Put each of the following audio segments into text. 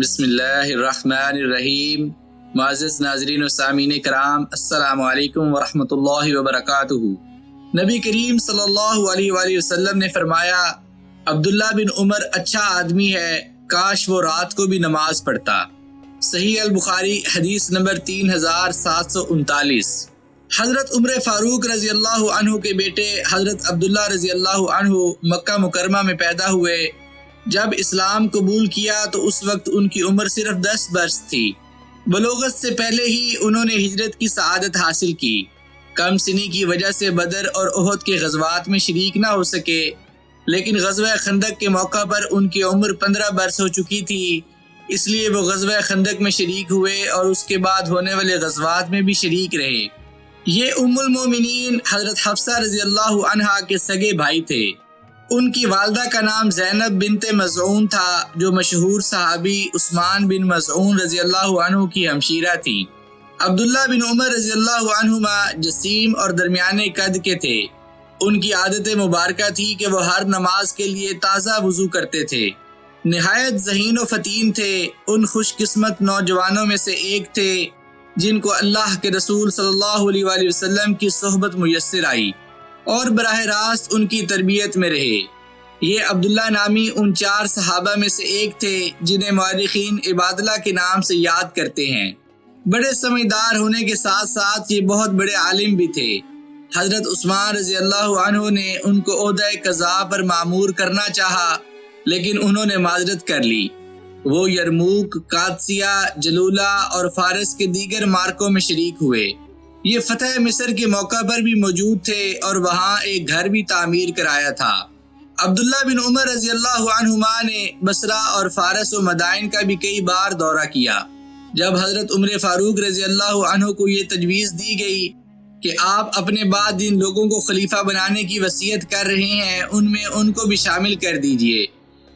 بسم اللہ الرحمن الرحیم۔ معزز ناظرین و سامعین کرام، السلام علیکم ورحمۃ اللہ وبرکاتہ۔ نبی کریم صلی اللہ علیہ وآلہ وسلم نے فرمایا، عبداللہ بن عمر اچھا آدمی ہے، کاش وہ رات کو بھی نماز پڑھتا۔ صحیح البخاری حدیث نمبر 3739۔ حضرت عمر فاروق رضی اللہ عنہ کے بیٹے حضرت عبداللہ رضی اللہ عنہ مکہ مکرمہ میں پیدا ہوئے۔ جب اسلام قبول کیا تو اس وقت ان کی عمر صرف 10 برس تھی۔ بلوغت سے پہلے ہی انہوں نے ہجرت کی سعادت حاصل کی۔ کم سنی کی وجہ سے بدر اور احد کے غزوات میں شریک نہ ہو سکے، لیکن غزوہ خندق کے موقع پر ان کی عمر 15 برس ہو چکی تھی، اس لیے وہ غزوہ خندق میں شریک ہوئے اور اس کے بعد ہونے والے غزوات میں بھی شریک رہے۔ یہ ام المومنین حضرت حفصہ رضی اللہ عنہا کے سگے بھائی تھے۔ ان کی والدہ کا نام زینب بنت مظعون تھا، جو مشہور صحابی عثمان بن مظعون رضی اللہ عنہ کی ہمشیرہ تھی۔ عبداللہ بن عمر رضی اللہ عنہما جسیم اور درمیانے قد کے تھے۔ ان کی عادت مبارکہ تھی کہ وہ ہر نماز کے لیے تازہ وضو کرتے تھے۔ نہایت ذہین و فطین تھے۔ ان خوش قسمت نوجوانوں میں سے ایک تھے جن کو اللہ کے رسول صلی اللہ علیہ وآلہ وسلم کی صحبت میسر آئی اور براہ راست ان کی تربیت میں رہے۔ یہ عبداللہ نامی ان 4 صحابہ میں سے ایک تھے جنہیں مورخین عبادلہ کے نام سے یاد کرتے ہیں۔ بڑے سمجھدار ہونے کے ساتھ ساتھ یہ بہت بڑے عالم بھی تھے۔ حضرت عثمان رضی اللہ عنہ نے ان کو عہدہ قضاء پر مامور کرنا چاہا، لیکن انہوں نے معذرت کر لی۔ وہ یرموک، قادسیہ، جلولہ اور فارس کے دیگر معرکوں میں شریک ہوئے۔ یہ فتح مصر کے موقع پر بھی موجود تھے اور وہاں ایک گھر بھی تعمیر کرایا تھا۔ عبداللہ بن عمر رضی اللہ عنہما نے بصرہ اور فارس و مدائن کا بھی کئی بار دورہ کیا۔ جب حضرت عمر فاروق رضی اللہ عنہ کو یہ تجویز دی گئی کہ آپ اپنے بعد جن لوگوں کو خلیفہ بنانے کی وصیت کر رہے ہیں ان میں ان کو بھی شامل کر دیجئے،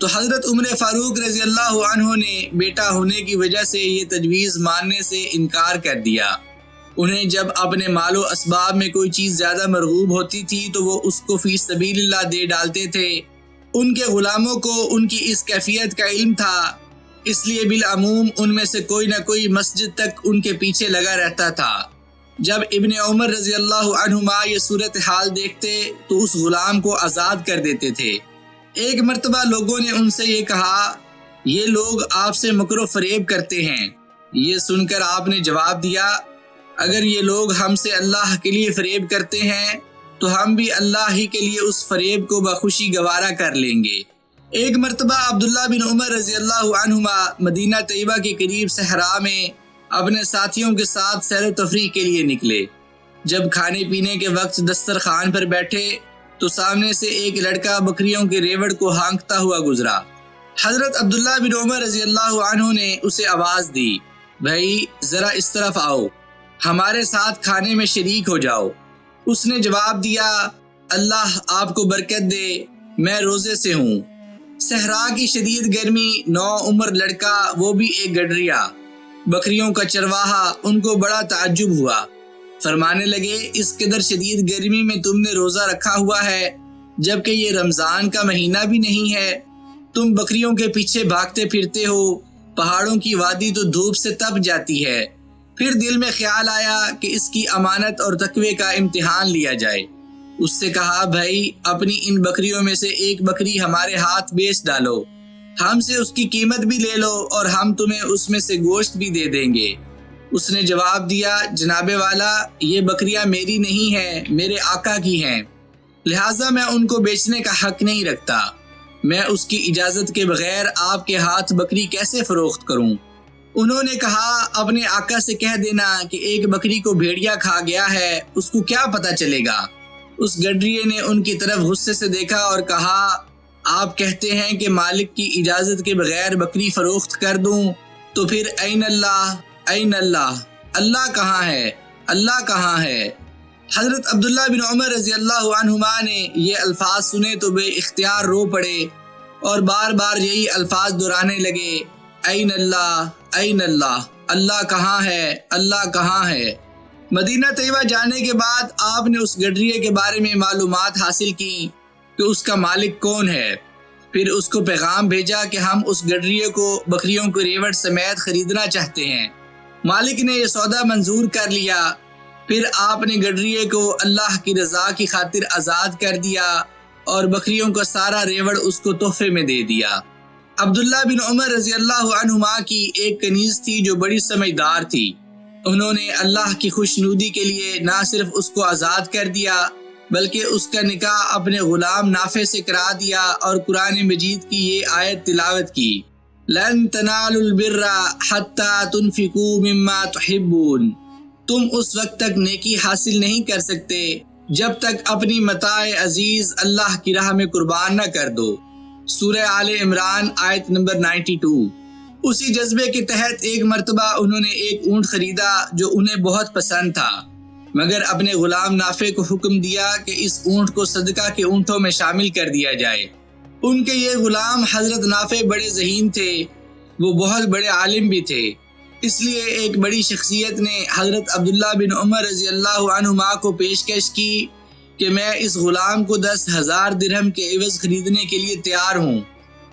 تو حضرت عمر فاروق رضی اللہ عنہ نے بیٹا ہونے کی وجہ سے یہ تجویز ماننے سے انکار کر دیا۔ انہیں جب اپنے مال و اسباب میں کوئی چیز زیادہ مرغوب ہوتی تھی تو وہ اس کو فی سبیل اللہ دے ڈالتے تھے۔ ان کے غلاموں کو ان کی اس کیفیت کا علم تھا، اس لیے بالعموم ان میں سے کوئی نہ کوئی مسجد تک ان کے پیچھے لگا رہتا تھا۔ جب ابن عمر رضی اللہ عنہما یہ صورتحال دیکھتے تو اس غلام کو آزاد کر دیتے تھے۔ ایک مرتبہ لوگوں نے ان سے یہ کہا، یہ لوگ آپ سے مکر و فریب کرتے ہیں۔ یہ سن کر آپ نے جواب دیا، اگر یہ لوگ ہم سے اللہ کے لیے فریب کرتے ہیں تو ہم بھی اللہ ہی کے لیے اس فریب کو بخوشی گوارا کر لیں گے۔ ایک مرتبہ عبداللہ بن عمر رضی اللہ عنہما مدینہ طیبہ کے قریب صحرا میں اپنے ساتھیوں کے ساتھ سیر و تفریح کے لیے نکلے۔ جب کھانے پینے کے وقت دسترخوان پر بیٹھے تو سامنے سے ایک لڑکا بکریوں کے ریوڑ کو ہانکتا ہوا گزرا۔ حضرت عبداللہ بن عمر رضی اللہ عنہ نے اسے آواز دی، بھائی ذرا اس طرف آؤ، ہمارے ساتھ کھانے میں شریک ہو جاؤ۔ اس نے جواب دیا، اللہ آپ کو برکت دے، میں روزے سے ہوں۔ صحرا کی شدید گرمی، نو عمر لڑکا، وہ بھی ایک گڈریا، بکریوں کا چرواہا، ان کو بڑا تعجب ہوا۔ فرمانے لگے، اس قدر شدید گرمی میں تم نے روزہ رکھا ہوا ہے جبکہ یہ رمضان کا مہینہ بھی نہیں ہے، تم بکریوں کے پیچھے بھاگتے پھرتے ہو، پہاڑوں کی وادی تو دھوپ سے تپ جاتی ہے۔ پھر دل میں خیال آیا کہ اس کی امانت اور تقوی کا امتحان لیا جائے۔ اس سے کہا، بھائی اپنی ان بکریوں میں سے ایک بکری ہمارے ہاتھ بیچ ڈالو، ہم سے اس کی قیمت بھی لے لو اور ہم تمہیں اس میں سے گوشت بھی دے دیں گے۔ اس نے جواب دیا، جناب والا، یہ بکریاں میری نہیں ہیں، میرے آقا کی ہیں، لہٰذا میں ان کو بیچنے کا حق نہیں رکھتا۔ میں اس کی اجازت کے بغیر آپ کے ہاتھ بکری کیسے فروخت کروں؟ انہوں نے کہا، اپنے آقا سے کہہ دینا کہ ایک بکری کو بھیڑیا کھا گیا ہے، اس کو کیا پتہ چلے گا؟ اس گڈریے نے ان کی طرف غصے سے دیکھا اور کہا، آپ کہتے ہیں کہ مالک کی اجازت کے بغیر بکری فروخت کر دوں، تو پھر این اللہ، این اللہ، اللہ کہاں ہے، اللہ کہاں ہے؟ حضرت عبداللہ بن عمر رضی اللہ عنہما نے یہ الفاظ سنے تو بے اختیار رو پڑے اور بار بار یہی الفاظ دہرانے لگے، این اللہ، این اللہ، اللہ کہاں ہے، اللہ کہاں ہے۔ مدینہ طیبہ جانے کے بعد آپ نے اس گڈریے کے بارے میں معلومات حاصل کی کہ اس کا مالک کون ہے۔ پھر اس کو پیغام بھیجا کہ ہم اس گڈریے کو بکریوں کو ریوڑ سمیت خریدنا چاہتے ہیں۔ مالک نے یہ سودا منظور کر لیا۔ پھر آپ نے گڈریے کو اللہ کی رضا کی خاطر آزاد کر دیا اور بکریوں کا سارا ریوڑ اس کو تحفے میں دے دیا۔ عبداللہ بن عمر رضی اللہ عنہما کی ایک کنیز تھی جو بڑی سمجھدار تھی۔ انہوں نے اللہ کی خوشنودی کے لیے نہ صرف اس کو آزاد کر دیا بلکہ اس کا نکاح اپنے غلام نافع سے کرا دیا اور قرآن مجید کی یہ آیت تلاوت کی، لن تنالوا البر حتى تنفقوا مما تحبون۔ تم اس وقت تک نیکی حاصل نہیں کر سکتے جب تک اپنی متاع عزیز اللہ کی راہ میں قربان نہ کر دو۔ سورہ آل عمران آیت نمبر 92۔ اسی جذبے کے تحت ایک مرتبہ انہوں نے ایک اونٹ خریدا جو انہیں بہت پسند تھا، مگر اپنے غلام نافع کو حکم دیا کہ اس اونٹ کو صدقہ کے اونٹوں میں شامل کر دیا جائے۔ ان کے یہ غلام حضرت نافع بڑے ذہین تھے، وہ بہت بڑے عالم بھی تھے، اس لیے ایک بڑی شخصیت نے حضرت عبداللہ بن عمر رضی اللہ عنہما کو پیشکش کی کہ میں اس غلام کو 10,000 درہم کے عوض خریدنے کے لیے تیار ہوں،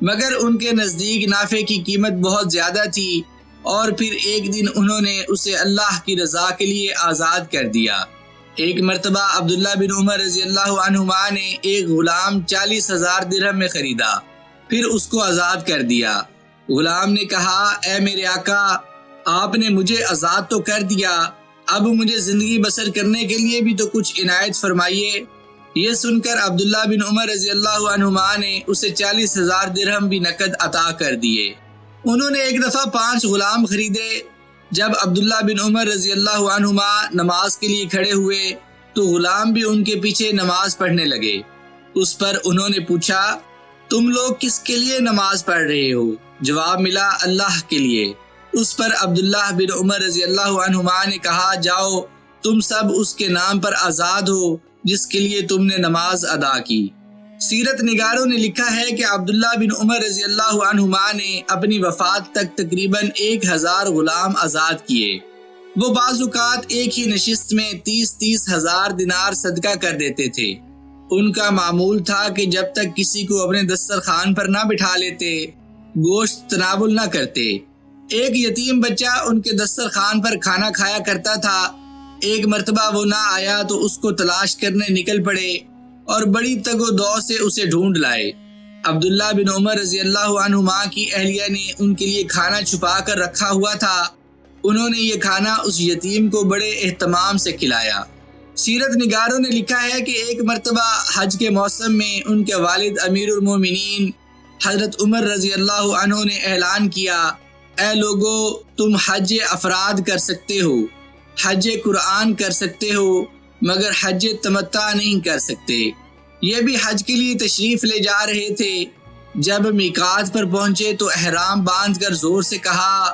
مگر ان کے نزدیک نافع کی قیمت بہت زیادہ تھی اور پھر ایک دن انہوں نے اسے اللہ کی رضا کے لیے آزاد کر دیا۔ ایک مرتبہ عبداللہ بن عمر رضی اللہ عنہما نے ایک غلام 40,000 درہم میں خریدا، پھر اس کو آزاد کر دیا۔ غلام نے کہا، اے میرے آقا، آپ نے مجھے آزاد تو کر دیا، اب مجھے زندگی بسر کرنے کے لیے بھی تو کچھ عنایت فرمائیے۔ یہ سن کر عبداللہ بن عمر رضی اللہ عنہما نے اسے 40,000 درہم بھی نقد عطا کر دیے۔ انہوں نے ایک دفعہ 5 غلام خریدے۔ جب عبداللہ بن عمر رضی اللہ عنہما نماز کے لیے کھڑے ہوئے تو غلام بھی ان کے پیچھے نماز پڑھنے لگے۔ اس پر انہوں نے پوچھا، تم لوگ کس کے لیے نماز پڑھ رہے ہو؟ جواب ملا، اللہ کے لیے۔ اس پر عبداللہ بن عمر رضی اللہ عنہما نے کہا، جاؤ تم سب اس کے نام پر آزاد ہو جس کے لیے تم نے نماز ادا کی۔ سیرت نگاروں نے لکھا ہے کہ عبداللہ بن عمر رضی اللہ عنہما نے اپنی وفات تک تقریباً 1,000 غلام آزاد کیے۔ وہ بعض اوقات ایک ہی نشست میں 30 ہزار دینار صدقہ کر دیتے تھے۔ ان کا معمول تھا کہ جب تک کسی کو اپنے دسترخوان پر نہ بٹھا لیتے، گوشت تناول نہ کرتے۔ ایک یتیم بچہ ان کے دسترخوان پر کھانا کھایا کرتا تھا۔ ایک مرتبہ وہ نہ آیا تو اس کو تلاش کرنے نکل پڑے اور بڑی تگ و دو سے اسے ڈھونڈ لائے۔ عبداللہ بن عمر رضی اللہ عنہما کی اہلیہ نے ان کے لیے کھانا چھپا کر رکھا ہوا تھا۔ انہوں نے یہ کھانا اس یتیم کو بڑے اہتمام سے کھلایا۔ سیرت نگاروں نے لکھا ہے کہ ایک مرتبہ حج کے موسم میں ان کے والد امیر المومنین حضرت عمر رضی اللہ عنہ نے اعلان کیا، اے لوگو، تم حج افراد کر سکتے ہو، حج قرآن کر سکتے ہو، مگر حج تمتع نہیں کر سکتے۔ یہ بھی حج کے لیے تشریف لے جا رہے تھے۔ جب میقات پر پہنچے تو احرام باندھ کر زور سے کہا،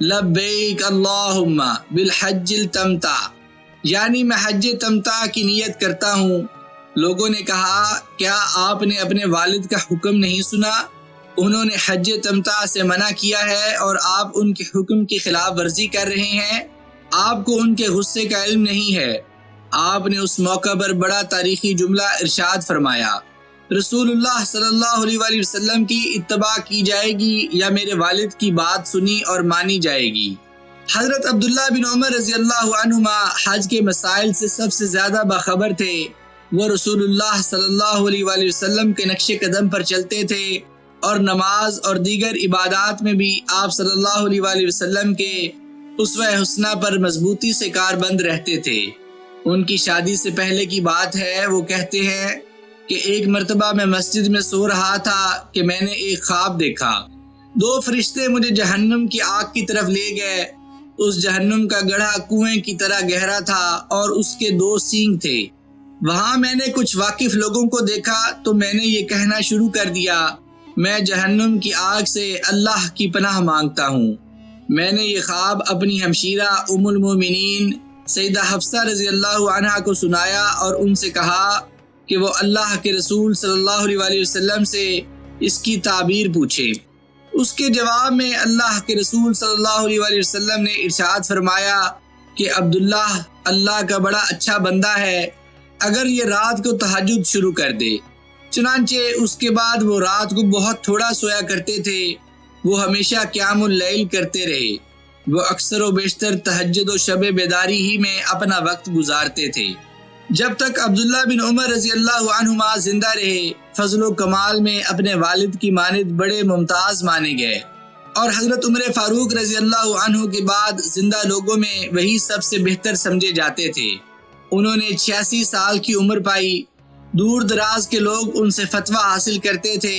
لبیک اللہم بالحج التمتع، یعنی میں حج تمتع کی نیت کرتا ہوں۔ لوگوں نے کہا، کیا آپ نے اپنے والد کا حکم نہیں سنا؟ انہوں نے حج تمتع سے منع کیا ہے اور آپ ان کے حکم کی خلاف ورزی کر رہے ہیں۔ آپ کو ان کے غصے کا علم نہیں ہے۔ آپ نے اس موقع پر بڑا تاریخی جملہ ارشاد فرمایا، رسول اللہ صلی اللہ علیہ وآلہ وسلم کی اتباع کی جائے گی یا میرے والد کی بات سنی اور مانی جائے گی۔ حضرت عبداللہ بن عمر رضی اللہ عنہما حج کے مسائل سے سب سے زیادہ باخبر تھے۔ وہ رسول اللہ صلی اللہ علیہ وآلہ وسلم کے نقش قدم پر چلتے تھے اور نماز اور دیگر عبادات میں بھی آپ صلی اللہ علیہ وآلہ وسلم کے اسوہ حسنہ پر مضبوطی سے کاربند رہتے تھے۔ ان کی شادی سے پہلے کی بات ہے، وہ کہتے ہیں کہ ایک مرتبہ میں مسجد میں سو رہا تھا کہ میں نے ایک خواب دیکھا۔ 2 فرشتے مجھے جہنم کی آگ کی طرف لے گئے۔ اس جہنم کا گڑھا کنویں کی طرح گہرا تھا اور اس کے 2 سینگ تھے۔ وہاں میں نے کچھ واقف لوگوں کو دیکھا تو میں نے یہ کہنا شروع کر دیا، میں جہنم کی آگ سے اللہ کی پناہ مانگتا ہوں۔ میں نے یہ خواب اپنی ہمشیرہ ام المومنین سیدہ حفصہ رضی اللہ عنہا کو سنایا اور ان سے کہا کہ وہ اللہ کے رسول صلی اللہ علیہ وآلہ وسلم سے اس کی تعبیر پوچھے۔ اس کے جواب میں اللہ کے رسول صلی اللہ علیہ وآلہ وسلم نے ارشاد فرمایا کہ عبداللہ اللہ کا بڑا اچھا بندہ ہے، اگر یہ رات کو تہجد شروع کر دے۔ چنانچہ اس کے بعد وہ رات کو بہت تھوڑا سویا کرتے تھے۔ وہ ہمیشہ قیام اللیل کرتے رہے۔ وہ اکثر و بیشتر تہجد و شب بیداری ہی میں اپنا وقت گزارتے تھے۔ جب تک عبداللہ بن عمر رضی اللہ عنہما زندہ رہے، فضل و کمال میں اپنے والد کی مانند بڑے ممتاز مانے گئے، اور حضرت عمر فاروق رضی اللہ عنہ کے بعد زندہ لوگوں میں وہی سب سے بہتر سمجھے جاتے تھے۔ انہوں نے 86 سال کی عمر پائی۔ دور دراز کے لوگ ان سے فتویٰ حاصل کرتے تھے۔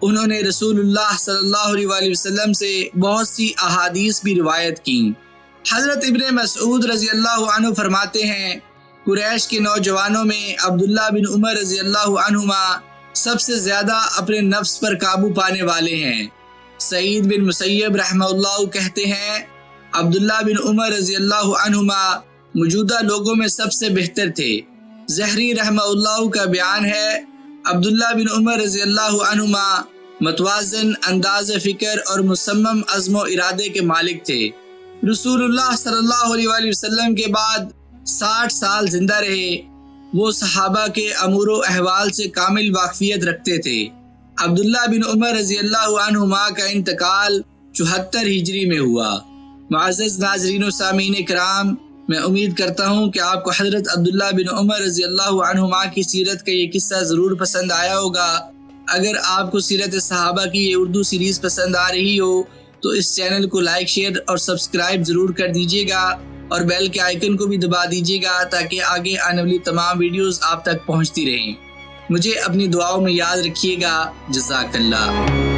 انہوں نے رسول اللہ صلی اللہ علیہ وآلہ وسلم سے بہت سی احادیث بھی روایت کی۔ حضرت ابن مسعود رضی اللہ عنہ فرماتے ہیں، قریش کے نوجوانوں میں عبداللہ بن عمر رضی اللہ عنہما سب سے زیادہ اپنے نفس پر قابو پانے والے ہیں۔ سعید بن مسیب رحمہ اللہ کہتے ہیں، عبداللہ بن عمر رضی اللہ عنہما موجودہ لوگوں میں سب سے بہتر تھے۔ زہری رحمہ اللہ کا بیان ہے، عبداللہ بن عمر رضی اللہ عنہما متوازن انداز فکر اور مصمم عزم و ارادے کے مالک تھے۔ رسول اللہ صلی اللہ علیہ وآلہ وسلم کے بعد 60 سال زندہ رہے۔ وہ صحابہ کے امور و احوال سے کامل واقفیت رکھتے تھے۔ عبداللہ بن عمر رضی اللہ عنہما کا انتقال 74 ہجری میں ہوا۔ معزز ناظرین و سامعین کرام، میں امید کرتا ہوں کہ آپ کو حضرت عبداللہ بن عمر رضی اللہ عنہما کی سیرت کا یہ قصہ ضرور پسند آیا ہوگا۔ اگر آپ کو سیرت صحابہ کی یہ اردو سیریز پسند آ رہی ہو تو اس چینل کو لائک، شیئر اور سبسکرائب ضرور کر دیجیے گا، اور بیل کے آئیکن کو بھی دبا دیجیے گا تاکہ آگے آنے والی تمام ویڈیوز آپ تک پہنچتی رہیں۔ مجھے اپنی دعاؤں میں یاد رکھیے گا۔ جزاک اللہ۔